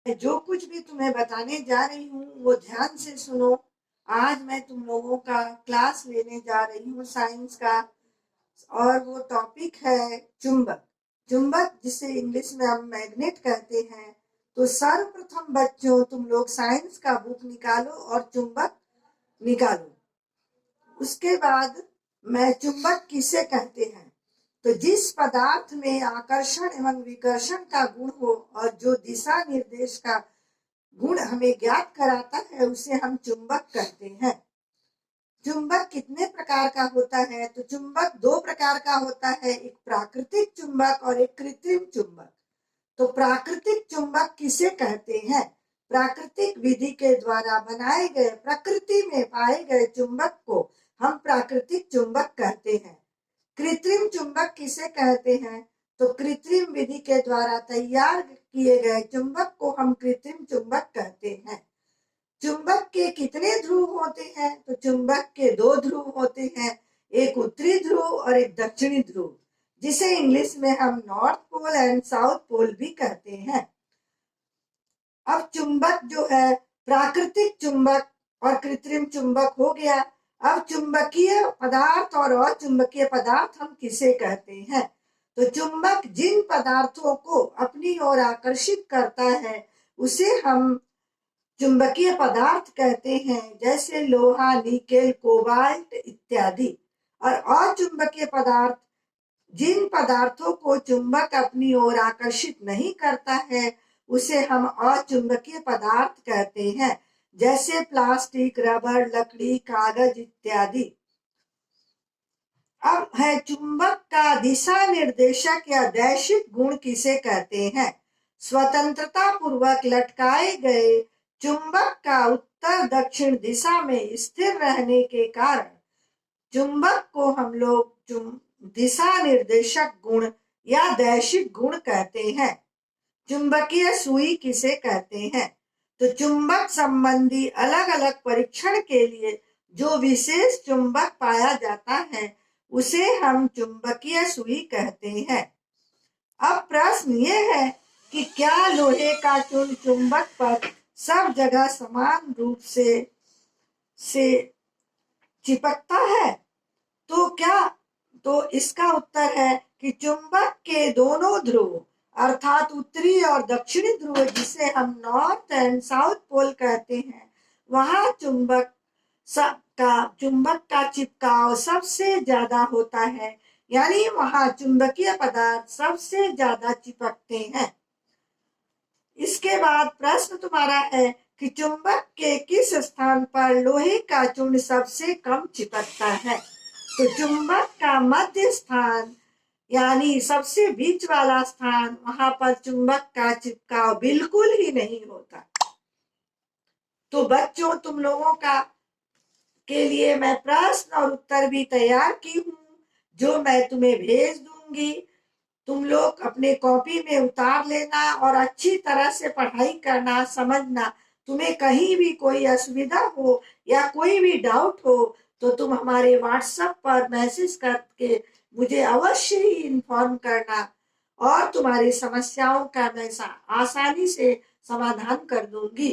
जो कुछ भी तुम्हें बताने जा रही हूँ वो ध्यान से सुनो। आज मैं तुम लोगों का क्लास लेने जा रही हूँ साइंस का, और वो टॉपिक है चुंबक। चुंबक जिसे इंग्लिश में हम मैग्नेट कहते हैं। तो सर्वप्रथम बच्चों, तुम लोग साइंस का बुक निकालो और चुंबक निकालो। उसके बाद मैं चुंबक किसे कहते हैं, तो जिस पदार्थ में आकर्षण एवं विकर्षण का गुण हो और जो दिशा निर्देश का गुण हमें ज्ञात कराता है उसे हम चुंबक कहते हैं। चुंबक कितने प्रकार का होता है, तो चुंबक दो प्रकार का होता है, एक प्राकृतिक चुंबक और एक कृत्रिम चुंबक। तो प्राकृतिक चुंबक किसे कहते हैं? प्राकृतिक विधि के द्वारा बनाए गए प्रकृति में पाए गए चुंबक को हम प्राकृतिक चुंबक कहते हैं। कृत्रिम चुंबक किसे कहते हैं, तो कृत्रिम विधि के द्वारा तैयार किए गए चुंबक को हम कृत्रिम चुंबक कहते हैं। चुंबक के कितने ध्रुव होते हैं, तो चुंबक के दो ध्रुव होते हैं, एक उत्तरी ध्रुव और एक दक्षिणी ध्रुव, जिसे इंग्लिश में हम north pole and south pole भी कहते हैं। अब चुंबक जो है, प्राकृतिक चुंबक और कृत्रिम चुंबक हो गया। अब चुंबकीय पदार्थ और अचुंबकीय पदार्थ हम किसे कहते हैं, तो चुंबक जिन पदार्थों को अपनी ओर आकर्षित करता है उसे हम चुंबकीय पदार्थ कहते हैं, जैसे लोहा, निकेल, कोबाल्ट इत्यादि। और अचुंबकीय पदार्थ जिन पदार्थों को चुंबक अपनी ओर आकर्षित नहीं करता है उसे हम अचुंबकीय पदार्थ कहते हैं, जैसे प्लास्टिक, रबर, लकड़ी, कागज इत्यादि। अब है चुंबक का दिशा निर्देशक या दैशिक गुण किसे कहते हैं। स्वतंत्रता पूर्वक लटकाए गए चुंबक का उत्तर दक्षिण दिशा में स्थिर रहने के कारण चुंबक को हम लोग दिशा निर्देशक गुण या दैशिक गुण कहते हैं। चुंबकीय सुई किसे कहते हैं, तो चुंबक संबंधी अलग अलग परीक्षण के लिए जो विशेष चुंबक पाया जाता है उसे हम चुंबकीय सुई कहते हैं। अब प्रश्न ये है कि क्या लोहे का चुंबक पर सब जगह समान रूप से चिपकता है, तो क्या, तो इसका उत्तर है कि चुंबक के दोनों ध्रुव अर्थात उत्तरी और दक्षिणी ध्रुव, जिसे हम नॉर्थ एंड साउथ पोल कहते हैं, वहां चुंबक का चिपकाव सबसे ज्यादा होता है, यानी वहां चुंबकीय पदार्थ सबसे ज्यादा चिपकते हैं। इसके बाद प्रश्न तुम्हारा है कि चुंबक के किस स्थान पर लोहे का चूर्ण सबसे कम चिपकता है, तो चुंबक का मध्य स्थान यानी सबसे बीच वाला स्थान, वहां पर चुंबक का चिपकाव बिल्कुल ही नहीं होता। तो बच्चों, तुम लोगों का के लिए मैं प्रश्न और उत्तर भी तैयार की हूँ, जो मैं तुम्हें भेज दूंगी। तुम लोग अपने कॉपी में उतार लेना और अच्छी तरह से पढ़ाई करना, समझना। तुम्हें कहीं भी कोई असुविधा हो या कोई भी डाउट हो तो तुम हमारे व्हाट्सएप पर मैसेज करके मुझे अवश्य ही इन्फॉर्म करना, और तुम्हारी समस्याओं का मैं आसानी से समाधान कर दूंगी।